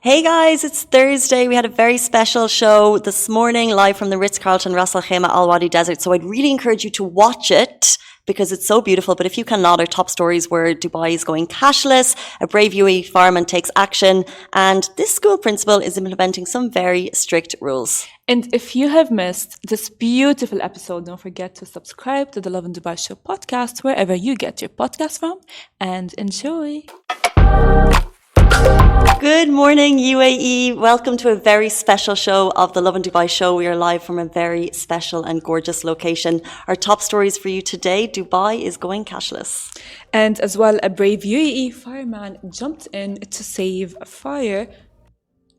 Hey guys, it's Thursday. We had a very special show this morning, live from the Ritz-Carlton RAS Al KHAIMAH Al Wadi Desert. So I'd really encourage you to watch it because it's so beautiful. But if you cannot, our top stories were Dubai is going cashless, a brave UAE fireman takes action, and this school principal is implementing some very strict rules. And if you have missed this beautiful episode, don't forget to subscribe to the Lovin Dubai Show podcast wherever you get your podcast from, and enjoy. Good morning, UAE. Welcome to a very special show of the Lovin Dubai Show. We are live from a very special and gorgeous location. Our top stories for you today: Dubai is going cashless. And as well, a brave UAE fireman jumped in to save a fire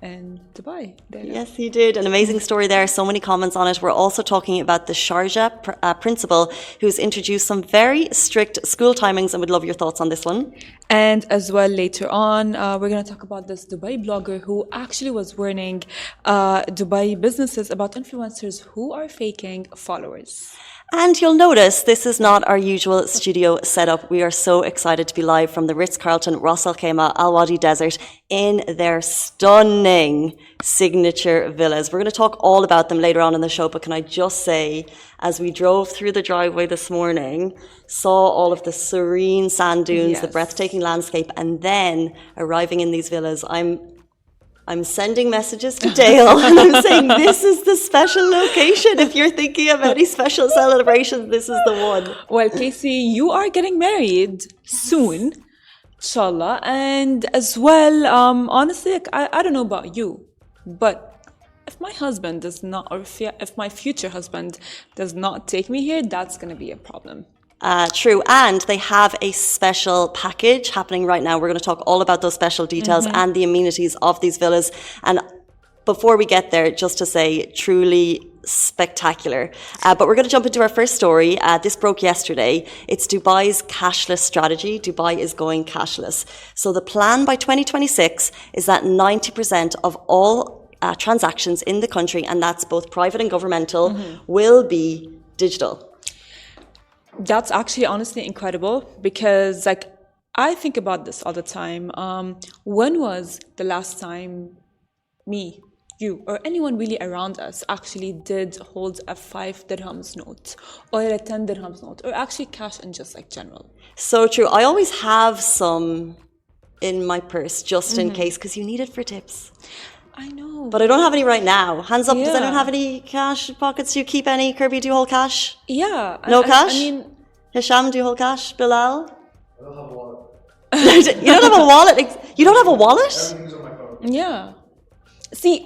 in Dubai. Yes, he did. An amazing story there. So many comments on it. We're also talking about the Sharjah principal who's introduced some very strict school timings, and we'd love your thoughts on this one. And as well, later on, we're going to talk about this Dubai blogger who actually was warning Dubai businesses about influencers who are faking followers. And you'll notice this is not our usual studio setup. We are so excited to be live from the Ritz-Carlton RAS Al KHAIMAH Al Wadi Desert in their stunning signature villas. We're going to talk all about them later on in the show, but can I just say, as we drove through the driveway this morning, saw all of the serene sand dunes, the breathtaking landscape, and then arriving in these villas, I'm sending messages to Dale and I'm saying, this is the special location. If you're thinking of any special celebrations, this is the one. Well, Casey, you are getting married soon, inshallah. And as well, honestly, I don't know about you, but if my husband does not, or if my future husband does not take me here, that's going to be a problem. True. And they have a special package happening right now. We're going to talk all about those special details and the amenities of these villas. And before we get there, just to say, truly spectacular. But we're going to jump into our first story. This broke yesterday. It's Dubai's cashless strategy. Dubai is going cashless. So the plan by 2026 is that 90% of all transactions in the country, and that's both private and governmental, will be digital. That's actually honestly incredible because I think about this all the time. When was the last time me, you, or anyone really around us actually did hold a 5 dirhams note or a 10 dirhams note or actually cash in just general? So true. I always have some in my purse just in case because you need it for tips. I know. But I don't have any right now. Hands up, does anyone have any cash pockets? Do you keep any? Kirby, do you hold cash? Yeah. No cash? I mean... Hisham, do you hold cash? Bilal? I don't have a wallet. You don't have a wallet? You don't have a wallet? Everything's on my phone. Yeah. See,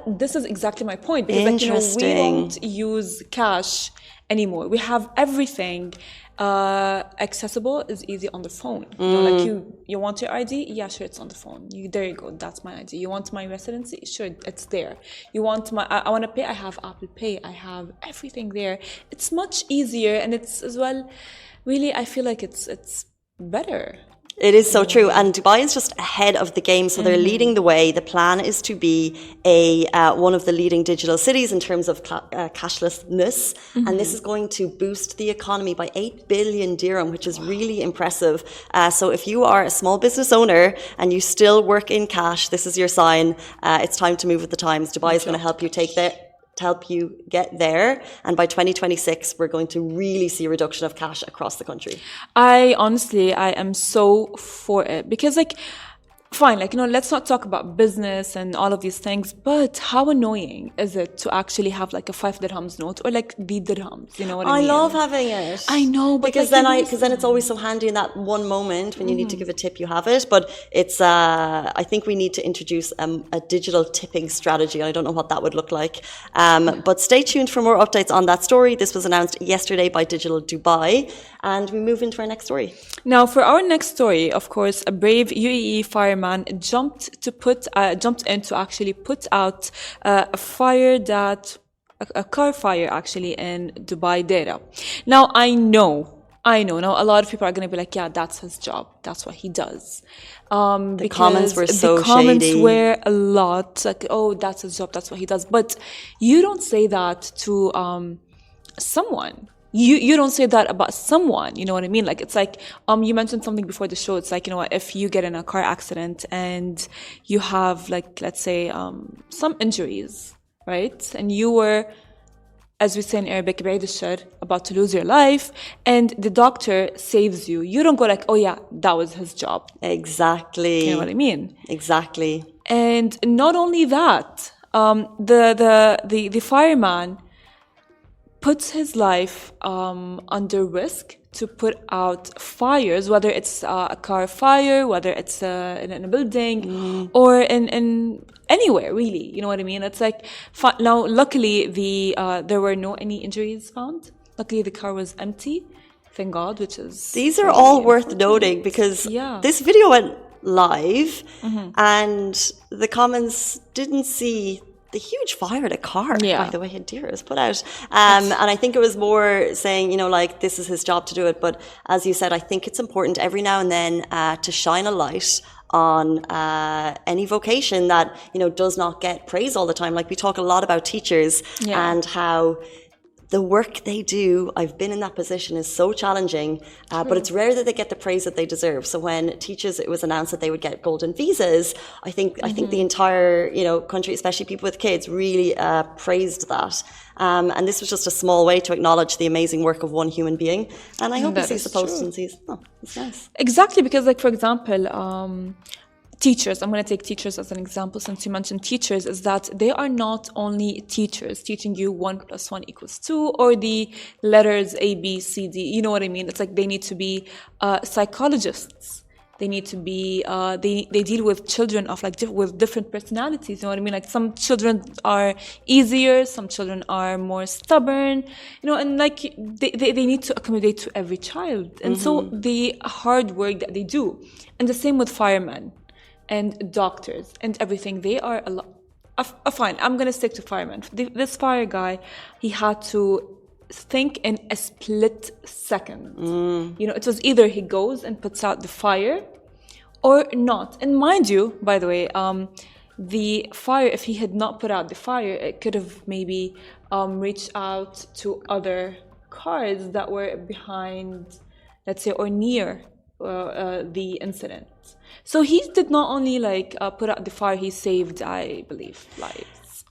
this is exactly my point. Because we don't use cash anymore. We have everything accessible, is easy on the phone. You want your ID? Yeah, sure, it's on the phone. There you go, that's my ID. You want my residency? Sure, it's there. You want I want to pay? I have Apple Pay. I have everything there. It's much easier, and it's as well, really, I feel like it's better. It is so true, and Dubai is just ahead of the game, so they're leading the way. The plan is to be one of the leading digital cities in terms of cashlessness, and this is going to boost the economy by 8 billion dirham, which is really impressive. So if you are a small business owner and you still work in cash, this is your sign. It's time to move with the times. Dubai is going to help you help you get there, and by 2026 we're going to really see a reduction of cash across the country. I am so for it because fine, let's not talk about business and all of these things, but how annoying is it to actually have a 5 dirhams note or the dirhams, you know what I mean? I love having it. I know, but because then it's always so handy in that one moment when you need to give a tip, you have it. But it's I think we need to introduce a digital tipping strategy. I don't know what that would look like. But stay tuned for more updates on that story. This was announced yesterday by Digital Dubai, and we move into our next story. Now, for our next story, of course, a brave UAE fireman jumped in to actually put out a car fire actually in Dubai Desert. Now I know. Now a lot of people are going to be like, yeah, that's his job. That's what he does. The comments were so the comments shady. were a lot oh, that's his job. That's what he does. But you don't say that to someone you don't say that about someone, you know what I mean? Like, it's like, you mentioned something before the show. It's like, you know what, if you get in a car accident and you have, like, let's say, some injuries, right? And you were, as we say in Arabic, بعيد الشر, about to lose your life, and the doctor saves you. You don't go like, oh yeah, that was his job. Exactly. You know what I mean? Exactly. And not only that, the fireman puts his life under risk to put out fires, whether it's a car fire, whether it's in a building, or in anywhere, really. You know what I mean? It's like, now, luckily, there were no any injuries found. Luckily, the car was empty. Thank God, which is... These are all worth noting because this video went live and the comments didn't see the huge fire the car, by the way, Hadira has put out. And I think it was more saying, you know, like, this is his job to do it. But as you said, I think it's important every now and then to shine a light on any vocation that, you know, does not get praise all the time. Like, we talk a lot about teachers and how the work they do, I've been in that position, is so challenging, but it's rare that they get the praise that they deserve. So when teachers, it was announced that they would get golden visas, I think the entire, you know, country, especially people with kids, really praised that. And this was just a small way to acknowledge the amazing work of one human being. And I hope he sees the post and sees, oh, it's nice. Exactly, because, like, for example, teachers, I'm going to take teachers as an example since you mentioned teachers, is that they are not only teachers teaching you 1 + 1 = 2 or the letters A, B, C, D, you know what I mean? It's like they need to be psychologists. They need to be, they deal with children of like with different personalities, you know what I mean? Like, some children are easier, some children are more stubborn, you know, and like they need to accommodate to every child. And so the hard work that they do, and the same with firemen and doctors and everything, they are a lot. Fine, I'm gonna stick to firemen. This fire guy, he had to think in a split second. You know, it was either he goes and puts out the fire or not. And mind you, by the way, the fire, if he had not put out the fire, it could have maybe reached out to other cars that were behind, let's say, or near the incident. So he did not only like put out the fire, he saved, I believe, lives.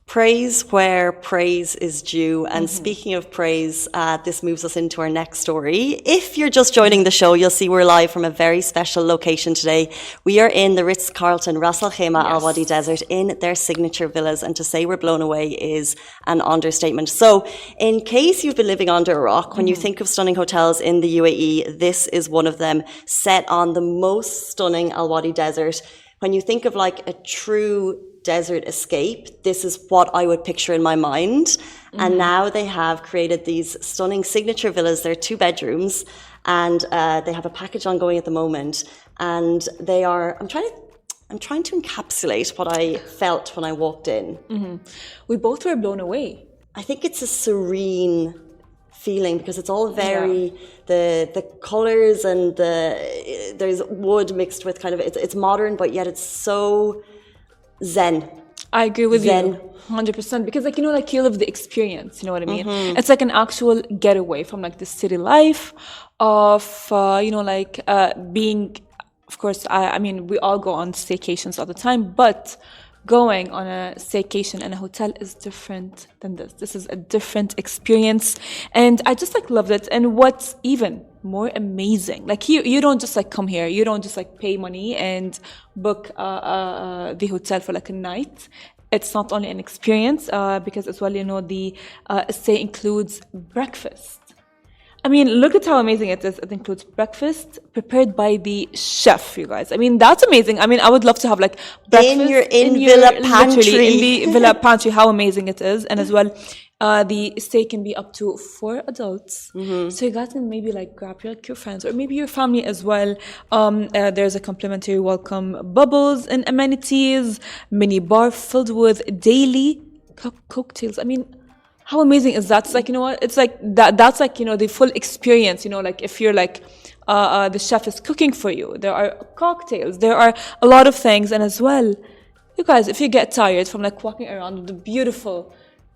Praise where praise is due. And speaking of praise, this moves us into our next story. If you're just joining the show, you'll see we're live from a very special location today. We are in the Ritz-Carlton RAS al KHAIMAH Al Wadi Desert in their signature villas. And to say we're blown away is an understatement. So in case you've been living under a rock, when you think of stunning hotels in the UAE, this is one of them, set on the most stunning Al Wadi Desert. When you think of like a true desert escape, this is what I would picture in my mind. And now they have created these stunning signature villas. They're 2 bedrooms and they have a package ongoing at the moment. And they are, I'm trying to encapsulate what I felt when I walked in. We both were blown away. I think it's a serene feeling because it's all very, the colors and there's wood mixed with kind of, it's modern, but yet it's so zen. I agree with you 100%, because like, you know, like you live the experience, you know what I mean? It's like an actual getaway from like the city life of, you know, like being, of course, I mean, we all go on staycations all the time, but going on a staycation in a hotel is different than this. This is a different experience. And I just like loved it. And what's even more amazing, like you don't just like come here, you don't just like pay money and book the hotel for like a night. It's not only an experience, because as well, you know, the stay includes breakfast. I mean, look at how amazing it is. It includes breakfast prepared by the chef, you guys. I mean, that's amazing. I mean, I would love to have like breakfast in your villa pantry. Literally, in the villa pantry, how amazing it is. And as well, the stay can be up to 4 adults. So you guys can maybe like grab your friends or maybe your family as well. There's a complimentary welcome bubbles and amenities, mini bar filled with daily cocktails. I mean, how amazing is that? It's like, you know what? It's like that's like, you know, the full experience, you know, like if you're like, the chef is cooking for you, there are cocktails, there are a lot of things. And as well, you guys, if you get tired from like walking around the beautiful,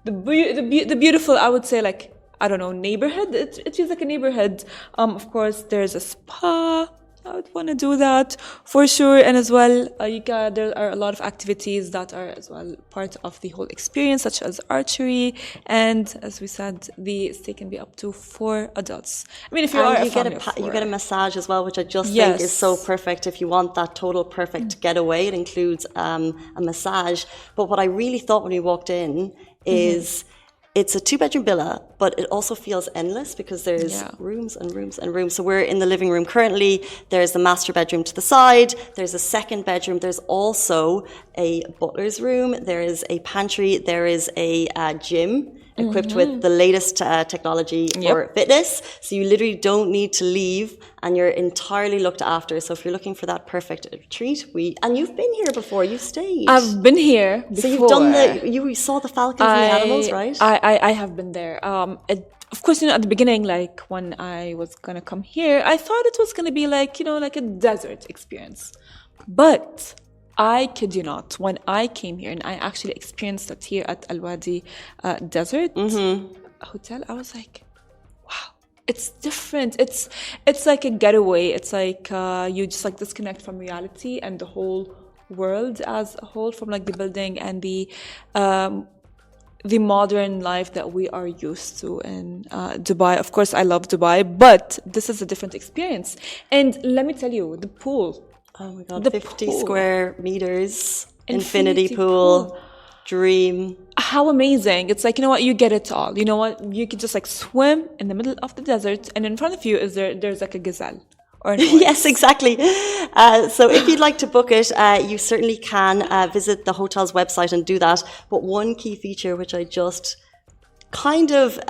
I would say like I don't know, neighborhood. It feels like a neighborhood. Of course, there's a spa. I would want to do that for sure. And as well, there are a lot of activities that are as well part of the whole experience, such as archery. And as we said, the stay can be up to 4 adults. I mean, if you are a family of 4. You get a massage as well, which I just think is so perfect. If you want that total perfect getaway, it includes a massage. But what I really thought when we walked in is it's a 2-bedroom villa, but it also feels endless because there's rooms and rooms and rooms. So we're in the living room currently. There's a master bedroom to the side. There's a second bedroom. There's also a butler's room. There is a pantry. There is a gym equipped with the latest technology for fitness. So you literally don't need to leave and you're entirely looked after. So if you're looking for that perfect treat, and you've been here before, you've stayed. I've been here before. So you've done you saw the falcons and the animals, right? I have been there. Of course, at the beginning, like when I was going to come here, I thought it was going to be like, like a desert experience. But I kid you not, when I came here and I actually experienced it here at Al Wadi Desert Hotel, I was like, wow, it's different. It's like a getaway. It's like you just like disconnect from reality and the whole world as a whole, from like the building and the modern life that we are used to in Dubai. Of course, I love Dubai, but this is a different experience. And let me tell you, the pool. Oh my God, 50 square meters, infinity pool, dream. How amazing. It's like, you know what, you get it all. You know what, you could just like swim in the middle of the desert and in front of you there's like a gazelle. Or an horse. Yes, exactly. So if you'd like to book it, you certainly can visit the hotel's website and do that. But one key feature, which I just kind of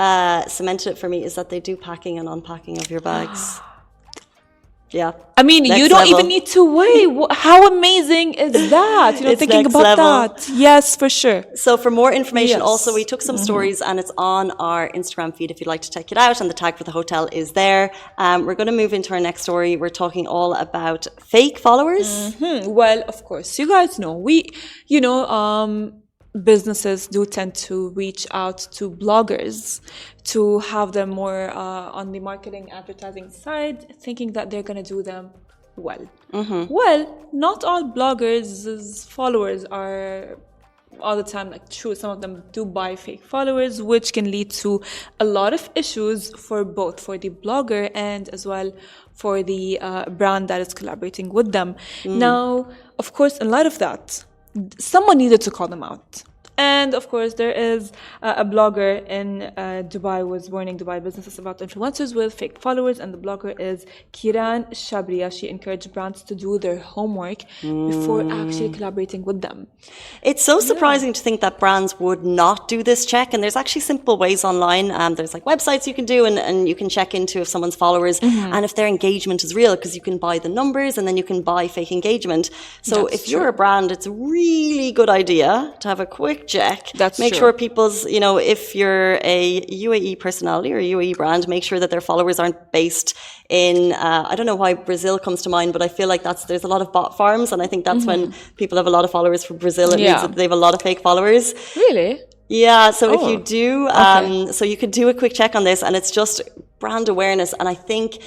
cemented it for me, is that they do packing and unpacking of your bags. Yeah. I mean, you don't even need to weigh. How amazing is that? It's thinking about that. Yes, for sure. So for more information, also, we took some stories and it's on our Instagram feed if you'd like to check it out, and the tag for the hotel is there. We're going to move into our next story. We're talking all about fake followers. Well, of course, you guys know, businesses do tend to reach out to bloggers to have them more on the marketing advertising side, thinking that they're going to do them well. Well, not all bloggers' followers are all the time like true. Some of them do buy fake followers, which can lead to a lot of issues for both, for the blogger and as well for the brand that is collaborating with them. Now, of course, in light of that, someone needed to call them out. And of course, there is a blogger in Dubai was warning Dubai businesses about influencers with fake followers. And the blogger is Kiran Shabria. She encouraged brands to do their homework before actually collaborating with them. It's so surprising to think that brands would not do this check. And there's actually simple ways online. There's like websites you can do and you can check into if someone's followers and if their engagement is real, because you can buy the numbers and then you can buy fake engagement. So if you're a brand, it's a really good idea to have a quick check. Make sure people's, if you're a UAE personality or a UAE brand, make sure that their followers aren't based in, I don't know why Brazil comes to mind, but I feel like there's a lot of bot farms, and I think that's when people have a lot of followers from Brazil, it means that they have a lot of fake followers. Really? Yeah, so if you do, so you could do a quick check on this, and it's just brand awareness. And I think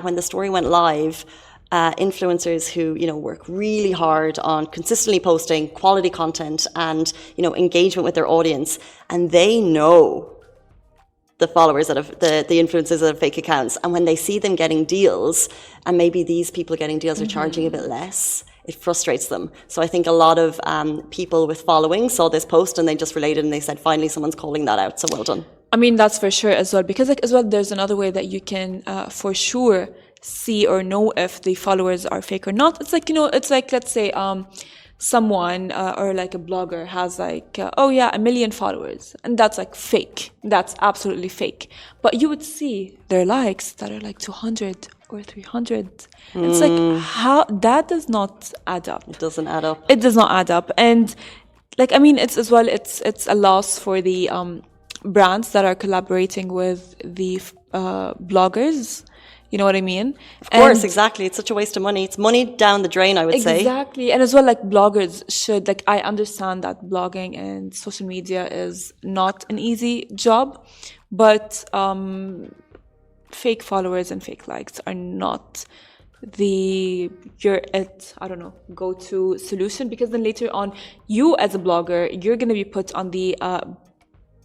when the story went live, influencers who, work really hard on consistently posting quality content and, engagement with their audience, and they know the followers that have the influencers that have fake accounts. And when they see them getting deals, and maybe these people getting deals are charging a bit less, it frustrates them. So I think a lot of people with following saw this post and they just related and they said, finally, someone's calling that out. So well done. I mean, that's for sure as well, because as well, there's another way that you can for sure see or know if the followers are fake or not. It's like, let's say someone or like a blogger has like, 1 million followers, and that's like fake. That's absolutely fake. But you would see their likes that are like 200 or 300. It's like, how that does not add up. It doesn't add up. It does not add up. And like, I mean, it's as well, it's a loss for the brands that are collaborating with the bloggers. You know what I mean? Of course, exactly. It's such a waste of money. It's money down the drain, I would say. Exactly. And as well, like bloggers should, like, I understand that blogging and social media is not an easy job, But fake followers and fake likes are not I don't know, go-to solution, because then later on, you as a blogger, you're going to be put on the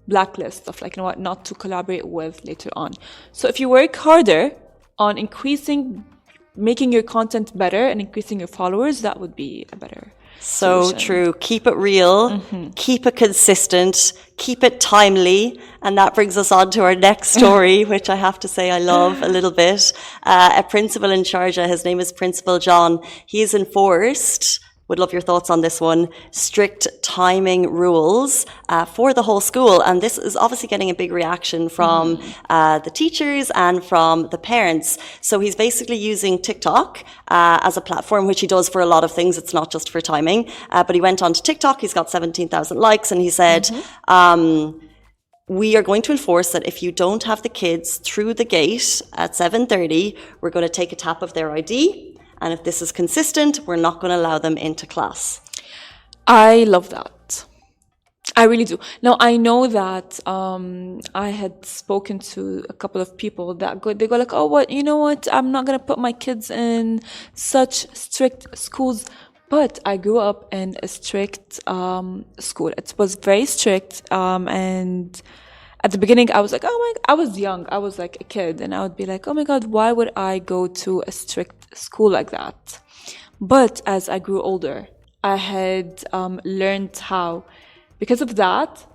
blacklist of like, you know what, not to collaborate with later on. So if you work harder on making your content better and increasing your followers, that would be a better So solution. true. Keep it real, keep it consistent, keep it timely. And that brings us on to our next story, which I have to say I love a little bit. A principal in Sharjah, his name is Principal John. He has enforced, would love your thoughts on this one, strict timing rules for the whole school. And this is obviously getting a big reaction from the teachers and from the parents. So he's basically using TikTok as a platform, which he does for a lot of things. It's not just for timing. But he went on to TikTok. He's got 17,000 likes. And he said, we are going to enforce that if you don't have the kids through the gate at 7:30, we're going to take a tap of their ID. And if this is consistent, we're not going to allow them into class. I love that. I really do. Now, I know that I had spoken to a couple of people that they go like, oh, you know what? I'm not going to put my kids in such strict schools. But I grew up in a strict school. It was very strict. And at the beginning, I was like, I was young. I was like a kid. And I would be like, oh my God, why would I go to a strict school like that? But as I grew older, I had learned how, because of that,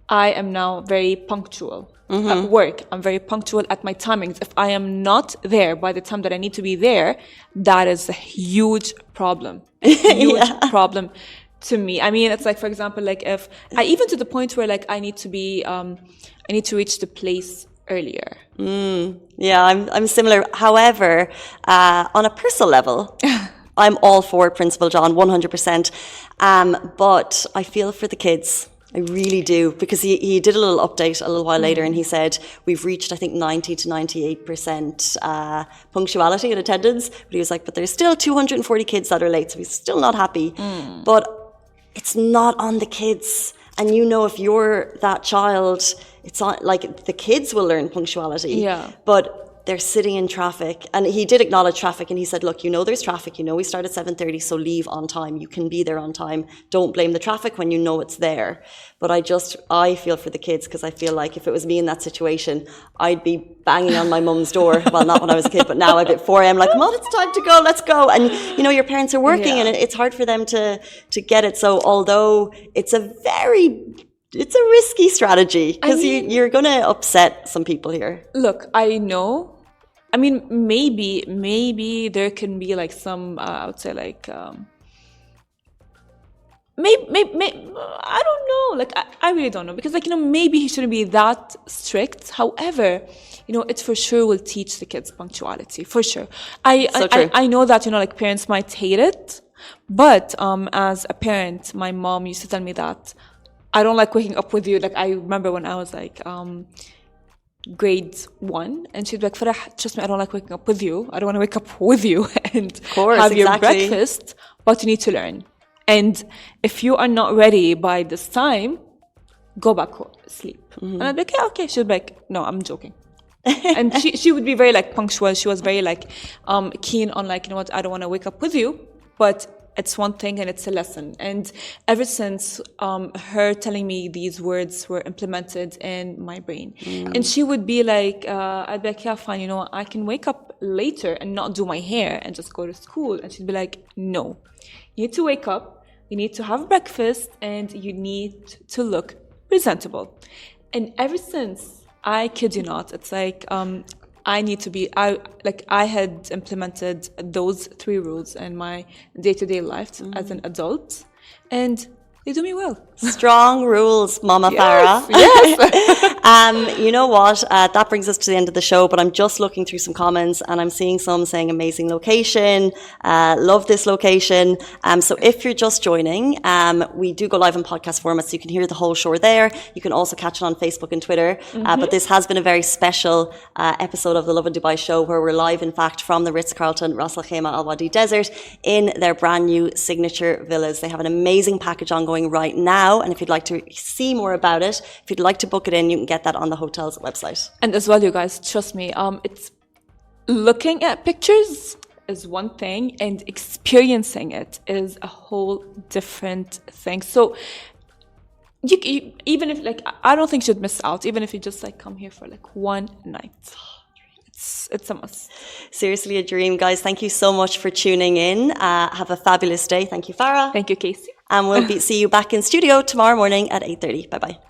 I am now very punctual at work. I'm very punctual at my timings. If I am not there by the time that I need to be there, that is a huge problem. A huge problem to me. I mean, it's like, for example, like if I even to the point where like I need to reach the place earlier. Yeah, I'm similar. However, on a personal level, I'm all for Principal John, 100%. But I feel for the kids. I really do, because he did a little update a little while later, and he said we've reached, I think, 90 to 98% punctuality and attendance. But he was like, but there's still 240 kids that are late, so he's still not happy. But it's not on the kids. And you know, if you're that child, it's not like the kids will learn punctuality. Yeah. But they're sitting in traffic. And he did acknowledge traffic, and he said, look, you know there's traffic, you know we start at 7:30, so leave on time. You can be there on time. Don't blame the traffic when you know it's there. But I feel for the kids, because I feel like if it was me in that situation, I'd be banging on my mum's door. Well, not when I was a kid, but now I'd be at 4 a.m. like, Mom, it's time to go, let's go. And you know, your parents are working, and it's hard for them to get it. So although it's a risky strategy, because you're going to upset some people here. Look, I know. I mean, maybe there can be like some, I would say like, maybe, I don't know. Like, I really don't know, because like, you know, maybe he shouldn't be that strict. However, you know, it for sure will teach the kids punctuality, for sure. I know that, you know, like parents might hate it, but as a parent, my mom used to tell me that I don't like waking up with you. Like, I remember when I was like grade 1, and she'd be like, Farah, trust me, I don't like waking up with you. I don't want to wake up with you and have your breakfast, but you need to learn. And if you are not ready by this time, go back home, sleep. And I'd be like, yeah, okay. She'd be like, no, I'm joking. And she would be very like punctual. She was very like keen on like, you know what, I don't want to wake up with you, but it's one thing and it's a lesson. And ever since her telling me these words were implemented in my brain. And she would be like, I'd be like, yeah, fine, you know, I can wake up later and not do my hair and just go to school. And she'd be like, no, you need to wake up, you need to have breakfast, and you need to look presentable. And ever since, I kid you not, it's like, I had implemented those 3 rules in my day-to-day life as an adult, and they do me well. Strong rules, Mama Farah. Yes. You know what? That brings us to the end of the show, but I'm just looking through some comments, and I'm seeing some saying amazing location, love this location. So if you're just joining, we do go live in podcast format, so you can hear the whole show there. You can also catch it on Facebook and Twitter. But this has been a very special episode of the Lovin Dubai show, where we're live, in fact, from the Ritz-Carlton RAS Al KHAIMAH Al Wadi Desert in their brand new signature villas. They have an amazing package ongoing right now, and if you'd like to see more about it, if you'd like to book it in, you can get that on the hotel's website. And as well, you guys, trust me, it's looking at pictures is one thing and experiencing it is a whole different thing. So you even if like, I don't think you should miss out, even if you just like come here for like one night. It's a must. Seriously, a dream, guys. Thank you so much for tuning in. Have a fabulous day. Thank you, Farah. Thank you, Casey. And we'll see you back in studio tomorrow morning at 8:30. Bye-bye.